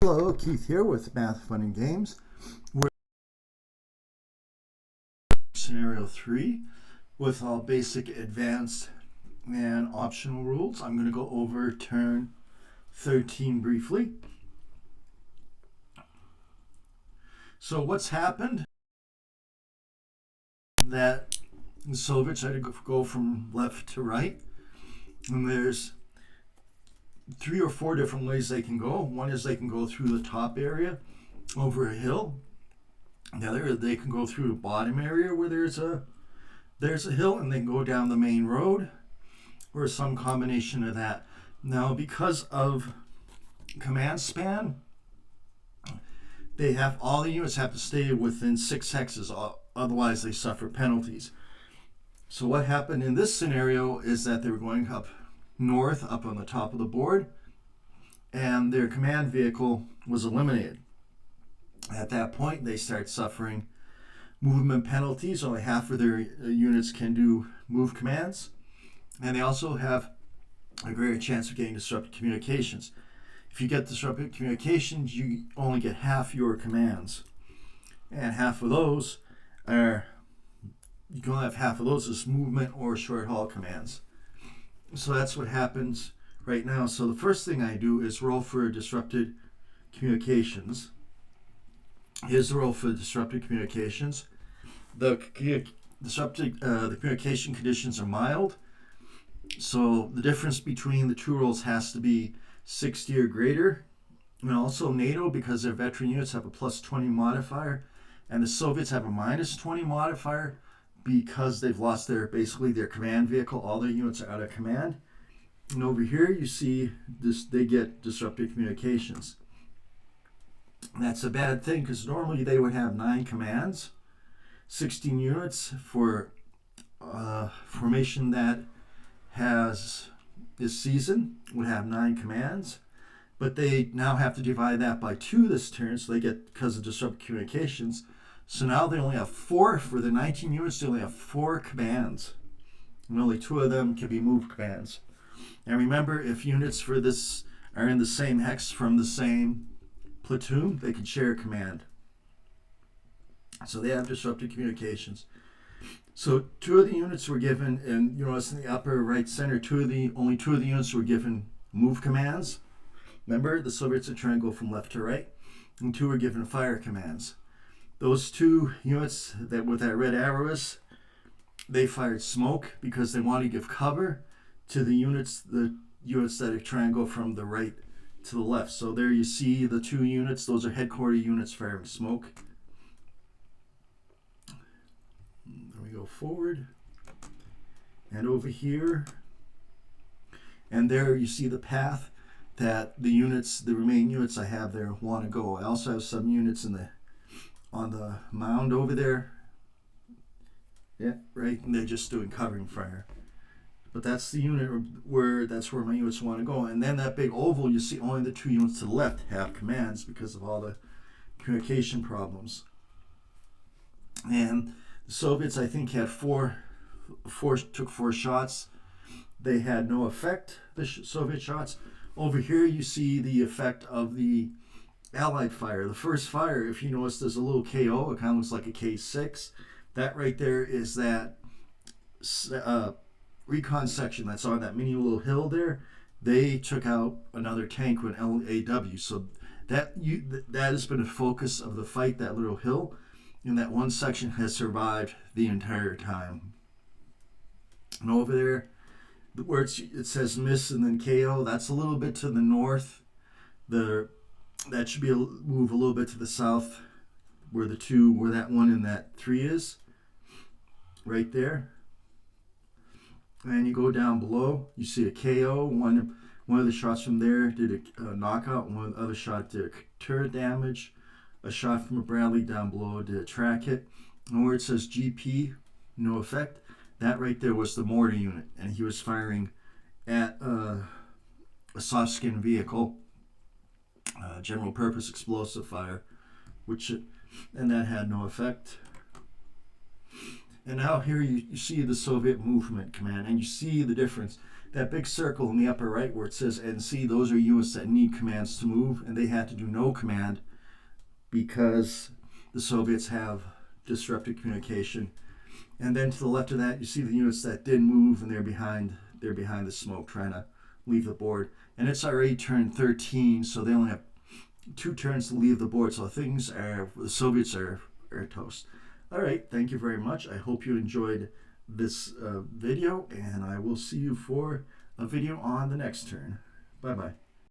Hello, Keith here with Math, Fun, and Games. We're scenario 3 with all basic, advanced, and optional rules. I'm going to go over turn 13 briefly. So what's happened? That the Soviets had to go from left to right, and there's 3 or 4 different ways they can go. One is they can go through the top area over a hill. The other, they can go through the bottom area where there's a hill, and they can go down the main road, or some combination of that. Now, because of command span, all the units have to stay within 6 hexes, otherwise they suffer penalties. So what happened in this scenario is that they were going up north, up on the top of the board, and their command vehicle was eliminated. At that point, they start suffering movement penalties. Only half of their units can do move commands, and they also have a greater chance of getting disrupted communications. If you get disrupted communications, you only get half your commands, and half of those are, you can only have half of those as movement or short haul commands. So that's what happens right now. So the first thing I do is roll for disrupted communications. Here's the roll for disrupted communications. The communication conditions are mild. So the difference between the two rolls has to be 60 or greater. And also NATO, because their veteran units have a plus 20 modifier, and the Soviets have a minus 20 modifier because they've lost basically their command vehicle. All their units are out of command. And over here you see this, they get disrupted communications. And that's a bad thing, because normally they would have 9 commands. 16 units for formation that is season would have 9 commands, but they now have to divide that by 2 this turn, so they get, because of disrupted communications, so now they only have 4. For the 19 units, they only have 4 commands, and only 2 of them can be move commands. And remember, if units for this are in the same hex from the same platoon, they can share a command. So they have disrupted communications. So 2 of the units were given, and you notice in the upper right center, only 2 of the units were given move commands. Remember, the Soviets are trying to go from left to right, and 2 were given fire commands. Those 2 units that with that red arrow is, they fired smoke because they want to give cover to the units that are trying to go from the right to the left. So there you see the 2 units, those are headquarter units firing smoke. Then we go forward, and over here, and there you see the path that the remaining units I have there want to go. I also have some units on the mound over there. Yeah, right, and they're just doing covering fire. But that's the unit that's where my units want to go. And then that big oval, you see only the 2 units to the left have commands because of all the communication problems. And the Soviets, I think, had took 4 shots. They had no effect, the Soviet shots. Over here you see the effect of the Allied fire. The first fire, if you notice, there's a little KO. It kind of looks like a K6. That right there is that recon section that's on that mini little hill there. They took out another tank with an LAW. So that has been a focus of the fight, that little hill. And that one section has survived the entire time. And over there, where it says miss and then KO, that's a little bit to the north. That should be move a little bit to the south, where that 1 and that 3 is, right there. And you go down below, you see a KO. One of the shots from there did a knockout. One other shot did a turret damage. A shot from a Bradley down below did a track hit. And where it says GP, no effect, that right there was the mortar unit, and he was firing at a soft skin vehicle, general purpose explosive fire, and that had no effect. And now here you see the Soviet movement command, and you see the difference. that big circle in the upper right where it says NC, those are units that need commands to move, and they had to do no command because the Soviets have disrupted communication. And then to the left of that, you see the units that did move, and they're behind the smoke trying to leave the board. And it's already turned 13, so they only have 2 turns to leave the board. So the Soviets are toast. All right, thank you very much. I hope you enjoyed this video, and I will see you for a video on the next turn. Bye-bye.